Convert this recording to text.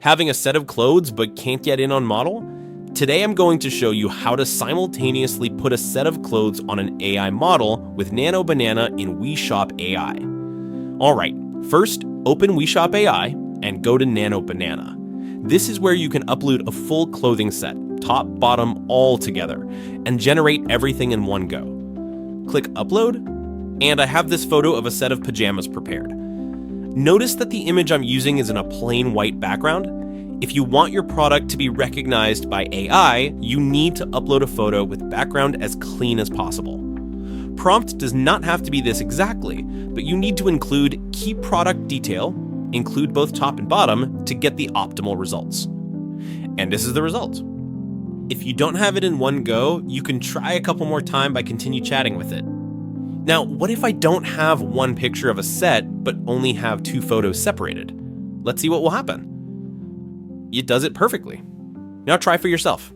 Having a set of clothes but can't get in on model? Today I'm going to show you how to simultaneously put a set of clothes on an AI model with Nano Banana in WeShop AI. Alright, first open WeShop AI and go to Nano Banana. This is where you can upload a full clothing set, top, bottom, all together, and generate everything in one go. Click Upload, and I have this photo of a set of pajamas prepared. Notice that the image I'm using is in a plain white background. If you want your product to be recognized by AI, you need to upload a photo with background as clean as possible. Prompt does not have to be this exactly, but you need to include key product detail, include both top and bottom to get the optimal results. And this is the result. If you don't have it in one go, you can try a couple more times by continue chatting with it. Now, what if I don't have one picture of a set, but only have two photos separated? Let's see what will happen. It does it perfectly. Now try for yourself.